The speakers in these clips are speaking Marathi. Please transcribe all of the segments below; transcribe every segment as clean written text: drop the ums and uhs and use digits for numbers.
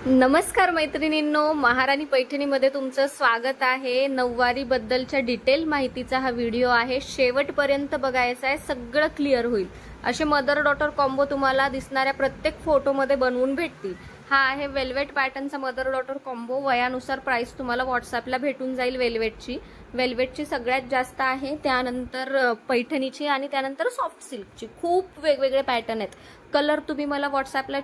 नमस्कार मैत्रिणींनो, महाराणी पैठणीमध्ये तुमचं स्वागत आहे। नऊवारी बद्दलच्या डिटेल माहितीचा हा व्हिडिओ आहे। शेवटपर्यंत बघायचा आहे, सगळं क्लिअर होईल। असे मदर डॉटर कॉम्बो तुम्हाला दिसणाऱ्या प्रत्येक फोटोमध्ये बनवून भेटतील। हा आहे वेल्वेट पॅटर्नचा मदर डॉटर कॉम्बो। वयानुसार प्राइस तुम्हाला व्हॉट्सअपला भेटून जाईल। वेल्वेटची सगळ्यात जास्त आहे, त्यानंतर पैठणीची आणि त्यानंतर सॉफ्ट सिल्कची खूप वेगवेगळे पॅटर्न आहेत। कलर तुम्ही मला व्हॉट्सअपला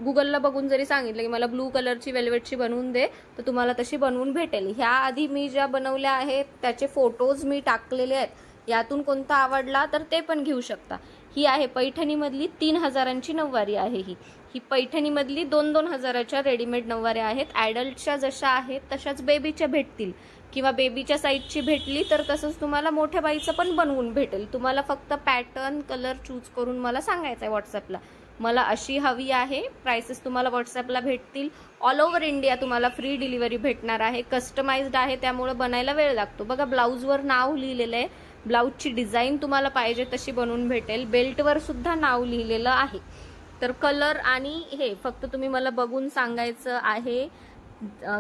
गुगलला बघून जरी सांगितलं की मला ब्लू कलरची वेल्वेटची बनवून दे, तर तुम्हाला तशी बनवून भेटेल। ह्या आधी मी ज्या बनवल्या आहेत त्याचे फोटोज मी टाकलेले आहेत, यातून कोणता आवडला तर ते पण घेऊ शकता। ही आहे पैठणीमधली 3000ची नऊवारी आहे। ही पैठणीमधली 2-2 हजाराच्या रेडीमेड नऊवाऱ्या आहेत। ॲडल्टच्या जशा आहेत तशाच बेबीच्या भेटतील, किंवा बेबीच्या साईजची भेटली तर तसंच तुम्हाला मोठ्या बाईचं पण बनवून भेटेल। तुम्हाला फक्त पॅटर्न कलर चूज करून मला सांगायचं आहे व्हॉट्सअपला, मला अशी हवी आहे। प्राइसेस तुम्हाला व्हॉट्सअपला भेटतील। ऑल ओव्हर इंडिया तुम्हाला फ्री डिलिव्हरी भेटणार आहे। कस्टमाइज्ड आहे त्यामुळे बनायला वेळ लागतो। बघा, ब्लाऊजवर नाव लिहिलेलं आहे, ब्लाऊजची डिझाईन तुम्हाला पाहिजे तशी बनवून भेटेल। बेल्टवर सुद्धा नाव लिहिलेलं आहे। तर कलर आणि हे फक्त तुम्ही मला बघून सांगायचं आहे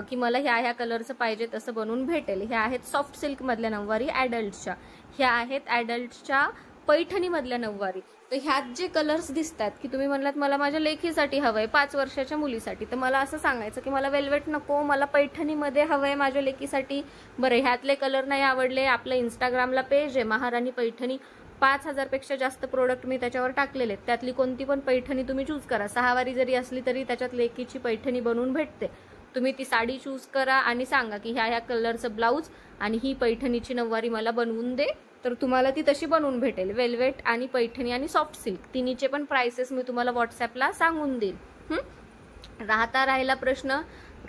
की मला ह्या कलरचं पाहिजे तसं बनवून भेटेल। ह्या आहेत सॉफ्ट सिल्क मधल्या नऊवारी ॲडल्टच्या, ह्या आहेत ॲडल्टच्या पैठणी मधल्या नऊवारी। तर ह्यात जे कलर्स दिसतात की तुम्ही म्हणलात मला माझ्या लेकीसाठी हवंय, 5 वर्षाच्या मुलीसाठी, तर मला असं सांगायचं की मला वेल्वेट नको, मला पैठणीमध्ये हवंय माझ्या लेकीसाठी। बरं, ह्यातले कलर नाही आवडले, आपलं इंस्टाग्रामला पेज आहे महाराणी पैठणी, 5000 पेक्षा जास्त प्रोडक्ट मी त्याच्यावर टाकलेले आहेत। त्यातली कोणती पण पैठणी तुम्ही चूज करा। 6 वारी जरी असली तरी त्याच्यात लेकीची पैठणी बनवून भेटते। तुम्ही ती साडी चूज करा आणि सांगा की ह्या कलरचं ब्लाऊज आणि ही पैठणीची नऊवारी मला बनवून दे, तर तुम्हाला ती तशी बनवून भेटेल। वेल्वेट आणि पैठणी आणि सॉफ्ट सिल्क तिन्हीचे पण प्राइसेस मी तुम्हाला व्हॉट्सअपला सांगून देईल। राहिला प्रश्न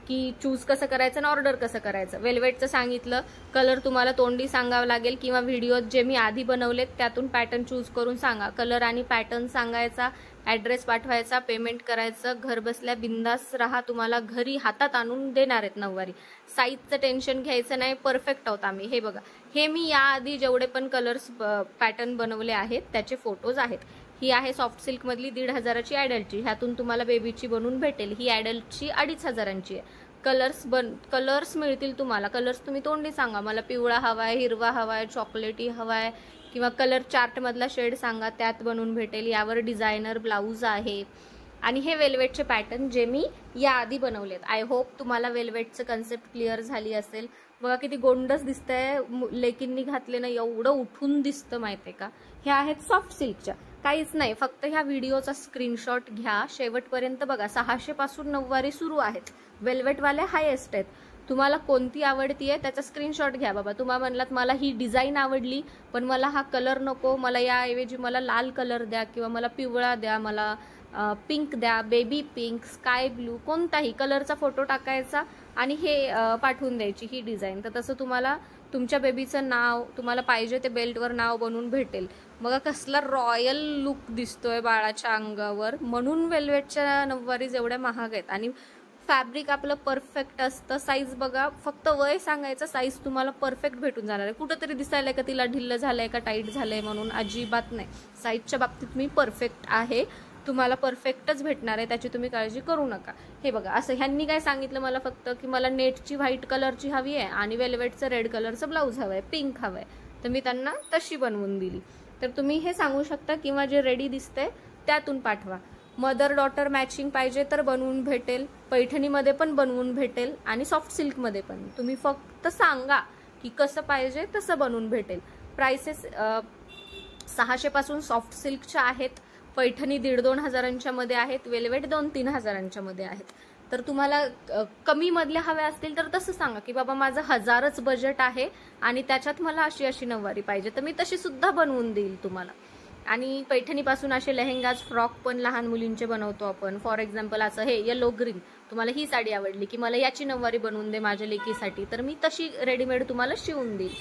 की चूज कसं करायचं आणि ऑर्डर कसं करायचं। वेल्वेटचं सांगितलं, कलर तुम्हाला तोंडी सांगावं लागेल किंवा व्हिडिओत जे मी आधी बनवलेत त्यातून पॅटर्न चूज करून सांगा। कलर आणि पॅटर्न सांगायचा, ॲड्रेस पाठवायचा, पेमेंट करायचं, घर बसल्या बिंदास राहा, तुम्हाला घरी हातात आणून देणार आहेत नऊवारी। साईजचं टेन्शन घ्यायचं नाही, परफेक्ट आहोत आम्ही। हे बघा, हे मी याआधी जेवढे पण कलर्स पॅटर्न बनवले आहेत त्याचे फोटोज आहेत। ही आहे सॉफ्ट सिल्क मधली 1500ची ॲडल्टची, ह्यातून तुम्हाला बेबीची बनवून भेटेल। ही ॲडल्टची 2500ची आहे। कलर्स मिळतील तुम्हाला। कलर्स तुम्ही तोंडी सांगा, मला पिवळा हवाय, हिरवा हवाय, चॉकलेटी हवाय, किंवा कलर चार्ट मधला शेड सांगा, त्यात बनवून भेटेल। यावर डिझायनर ब्लाऊज आहे। आणि हे वेल्वेटचे पॅटर्न जे मी याआधी बनवलेत। आय होप तुम्हाला वेल्वेटचं कन्सेप्ट क्लिअर झाली असेल। बघा किती गोंडस दिसतंय, लेकींनी घातले ना एवढं उठून दिसतं माहितीये का। हे आहेत सॉफ्ट सिल्कच्या, काहीच नाही, फक्त ह्या व्हिडिओचा स्क्रीनशॉट घ्या, शेवटपर्यंत बघा। 600 पासून नऊवारी सुरू आहेत, वेल्वेटवाले हायेस्ट आहेत। तुम्हाला कोणती आवडतीये त्याचा स्क्रीनशॉट घ्या बाबा। तुम्हाला म्हणलात मला ही डिझाईन आवडली पण मला हा कलर नको, मला याऐवजी मला लाल कलर द्या, किंवा मला पिवळा द्या, मला पिंक द्या, बेबी पिंक, स्काय ब्लू, कोणताही कलरचा फोटो टाकायचा आणि हे पाठवून द्यायची ही डिझाईन। तर तसं तुम्हाला तुमच्या बेबीचं नाव तुम्हाला पाहिजे ते बेल्टवर नाव बनवून भेटेल। बघा कसला रॉयल लुक दिसतोय बाळाच्या अंगावर, म्हणून वेल्वेटच्या नऊवारी एवढ्या महाग आहेत। आणि फॅब्रिक आपलं परफेक्ट असतं। साईज बघा, फक्त वय सांगायचं, साईज तुम्हाला परफेक्ट भेटून जाणार आहे। कुठंतरी दिसायला का तिला ढिल्लं झालंय का टाईट झालंय म्हणून, अजिबात नाही। साईजच्या बाबतीत मी परफेक्ट आहे, तुम्हाला परफेक्टच भेटणार आहे, त्याची तुम्ही काळजी करू नका। हे बघा, असं ह्यांनी काय सांगितलं मला फक्त की मला नेटची व्हाईट कलरची हवी आहे आणि वेल्वेटचं रेड कलरचं ब्लाऊज हवंय, पिंक हवंय, तर मी त्यांना तशी बनवून दिली। तर तुम्ही हे सांगू शकता किंवा जे रेडी दिसतंय त्यातून पाठवा। मदर डॉटर मॅचिंग पाहिजे तर बनवून भेटेल, पैठणीमध्ये पण बनवून भेटेल आणि सॉफ्ट सिल्कमध्ये पण। तुम्ही फक्त सांगा की कसं पाहिजे तसं बनवून भेटेल। प्राइसेस 600 पासून सॉफ्ट सिल्कच्या आहेत, पैठणी 1,500-2 हजारांच्या मध्ये आहेत, वेल्वेट 2-3 हजारांच्या मध्ये आहेत। तर तुम्हाला कमी मधल्या हव्या असतील तर तसं सांगा की बाबा माझं 1000च बजेट आहे आणि त्याच्यात मला अशी नऊवारी पाहिजे, तर मी तशी सुद्धा बनवून देईल तुम्हाला। आणि पैठणीपासून असे लेहेंगाज, फ्रॉक पण लहान मुलींचे बनवतो आपण। फॉर एक्झाम्पल असं हे येलो ग्रीन, तुम्हाला ही साडी आवडली की मला याची नऊवारी बनवून दे माझ्या लेकीसाठी, तर मी तशी रेडीमेड तुम्हाला शिवून देईल।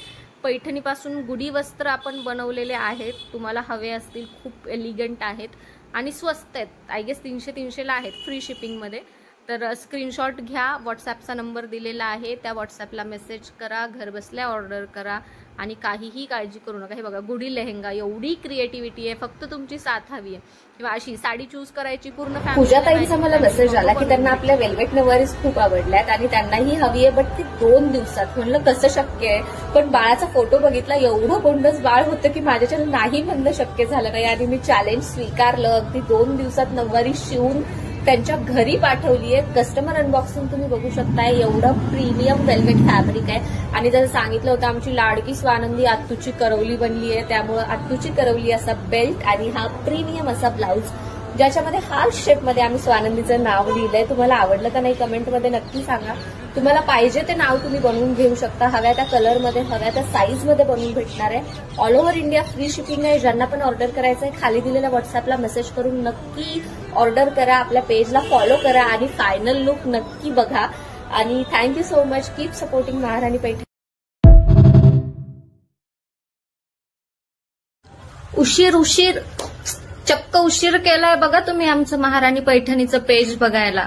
पैठणीपासून गुढी वस्त्र आपण बनवलेले आहेत, तुम्हाला हवे असतील, खूप एलिगंट आहेत आणि स्वस्त आहेत। आय गेस 300-300ला आहेत, फ्री शिपिंगमध्ये। तर स्क्रीनशॉट घ्या, व्हॉट्सॲपचा नंबर दिलेला आहे, त्या व्हॉट्सॲपला मेसेज करा, घर बसल्या ऑर्डर करा आणि काहीही काळजी करू नका. हे बघा, गुढी लेहंगा, एवढी क्रिएटिव्हिटी आहे, फक्त तुमची साथ हवी आहे. किंवा अशी साडी चूज करायची पूर्ण. पूजाताईंचा मला मेसेज आला की त्यांना आपल्या वेल्वेट नऊवारीज खूप आवडल्यात आणि त्यांनाही हवी आहे, बट ती 2 दिवसात. म्हणलं कसं शक्य आहे, पण बाळाचा फोटो बघितला, एवढं गोंडस बाळ होतं की माझ्याच्यानं नाही म्हणणं शक्य झालं नाही आणि मी चॅलेंज स्वीकारलं. अगदी 2 दिवसात नऊवारी शिवून त्यांच्या घरी पाठवली आहे. कस्टमर अनबॉक्सिंग तुम्ही बघू शकताय, एवढं प्रीमियम वेल्वेट फॅब्रिक आहे. आणि जसं सांगितलं होतं, आमची लाडकी स्वानंदी आत्तूची करवली बनली आहे, त्यामुळे आत्तूची करवली असा बेल्ट आणि हा प्रीमियम असा ब्लाऊज, ज्याच्यामध्ये हार्ट शेपमध्ये आम्ही स्वानंदीचं नाव लिहिलंय. तुम्हाला आवडलं का नाही कमेंटमध्ये नक्की सांगा. तुम्हाला पाहिजे ते नाव तुम्ही बनवून घेऊ शकता, हव्या त्या कलरमध्ये, हव्या त्या साईजमध्ये बनवून भेटणार आहे. All over India free shipping आहे. ज्यांना पण ऑर्डर करायचं आहे, खाली दिलेल्या व्हॉट्सअपला मेसेज करून नक्की ऑर्डर करा, आपल्या पेजला फॉलो करा आणि फायनल लुक नक्की बघा. आणि thank you so much. Keep supporting महाराणी पैठणी. उशीर चक्क उशीर केलाय बघा तुम्ही आमचं महाराणी पैठणीचं पेज बघायला.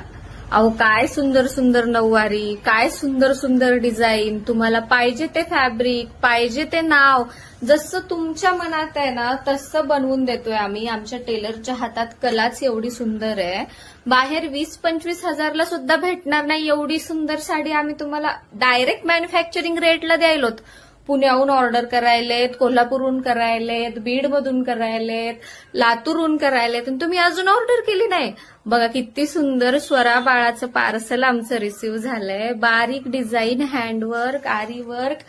अहो, काय सुंदर सुंदर नऊवारी, काय सुंदर सुंदर डिझाईन, तुम्हाला पाहिजे ते फॅब्रिक, पाहिजे ते नाव, जसं तुमच्या मनात आहे ना तसं बनवून देतोय आम्ही. आमच्या टेलरच्या हातात कलाच एवढी सुंदर आहे, बाहेर 20-25 हजारला सुद्धा भेटणार नाही एवढी सुंदर साडी आम्ही तुम्हाला डायरेक्ट मॅन्युफॅक्चरिंग रेटला द्यायलोत. पुण्याहून ऑर्डर करायलेत, कोल्हापूरहून करायलेत, बीडमधून करायलेत, लातूरहून करायलेत, आणि तुम्ही अजून ऑर्डर केली नाही. बघा किती सुंदर स्वरा बाळाचं पार्सल आमचं रिसीव्ह झालंय. बारीक डिझाईन, हँडवर्क, आरीवर्क,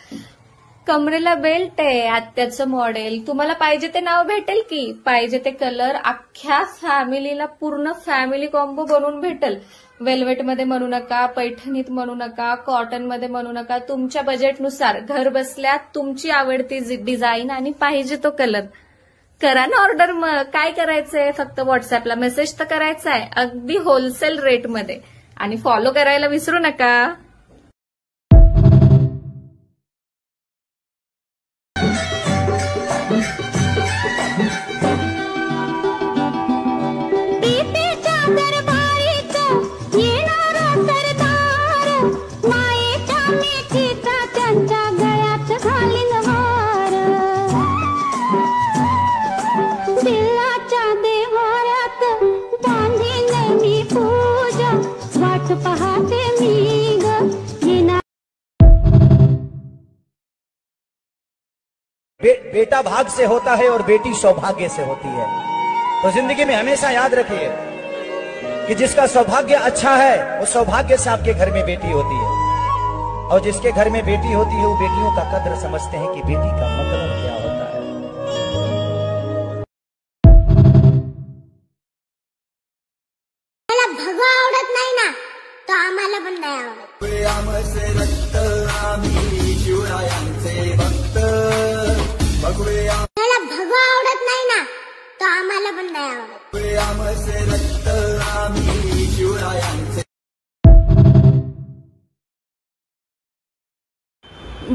कमरेला बेल्ट आहे, आत्याचं मॉडेल. तुम्हाला पाहिजे ते नाव भेटेल की, पाहिजे ते कलर, अख्ख्या फॅमिलीला पूर्ण फॅमिली कॉम्बो बनवून भेटेल. वेल्वेटमध्ये म्हणू नका, पैठणीत म्हणू नका, कॉटनमध्ये म्हणू नका, तुमच्या बजेटनुसार घर बसल्या तुमची आवडती डिझाईन आणि पाहिजे तो कलर करा ना ऑर्डर. मग काय करायचंय, फक्त व्हॉट्सअपला मेसेज तर करायचा आहे, अगदी होलसेल रेटमध्ये. आणि फॉलो करायला विसरू नका. बेटा भाग से होता है और बेटी सौभाग्य से होती है। तो जिंदगी में हमेशा याद रखिए कि जिसका सौभाग्य अच्छा है वो सौभाग्य से आपके घर में बेटी होती है, और जिसके घर में बेटी होती है वो बेटियों का कद्र समझते हैं कि बेटी का मतलब क्या होता है। भगवा आवडत नाही ना, तो आम्हाला पण नाही त्याला भगवा आवडत नाही ना, तो आम्हाला पण नाही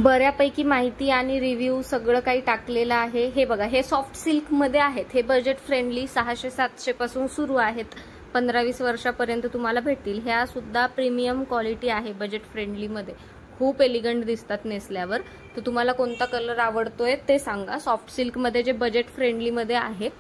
बऱ्यापैकी माहिती आणि रिव्ह्यू सगळं काही टाकलेलं आहे. हे बघा, हे सॉफ्ट सिल्क मध्ये आहेत, हे बजेट फ्रेंडली 600-700 पासून सुरू आहेत, 15-20 वर्षापर्यंत तुम्हाला भेटतील. ह्या सुद्धा प्रीमियम क्वालिटी आहे, बजेट फ्रेंडली मध्ये, खूप एलिगंट दिसतात नेसल्यावर. तर तुम्हाला कोणता कलर आवडतोय ते सांगा. सॉफ्ट सिल्क मध्ये जे बजेट फ्रेंडली मध्ये आहेत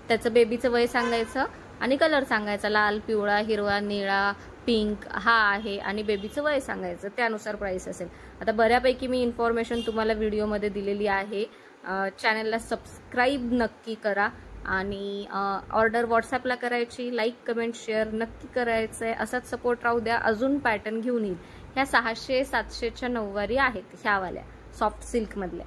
त्याचं बेबीचं वय सांगायचं आणि कलर सांगायचा, लाल, पिवळा, हिरवा, निळा, पिंक हा आहे, आणि बेबीचं वय सांगायचं, त्यानुसार प्राइस असेल. आता बऱ्यापैकी मी इन्फॉर्मेशन तुम्हाला व्हिडिओमध्ये दिलेली आहे. चॅनलला सबस्क्राईब नक्की करा आणि ऑर्डर व्हॉट्सअपला करायची, लाईक, कमेंट, शेअर नक्की करायचं आहे. असाच सपोर्ट राहू द्या, अजून पॅटर्न घेऊन येईल. ह्या 600-700च्या नऊवारी आहेत, ह्यावाल्या सॉफ्ट सिल्क मधल्या.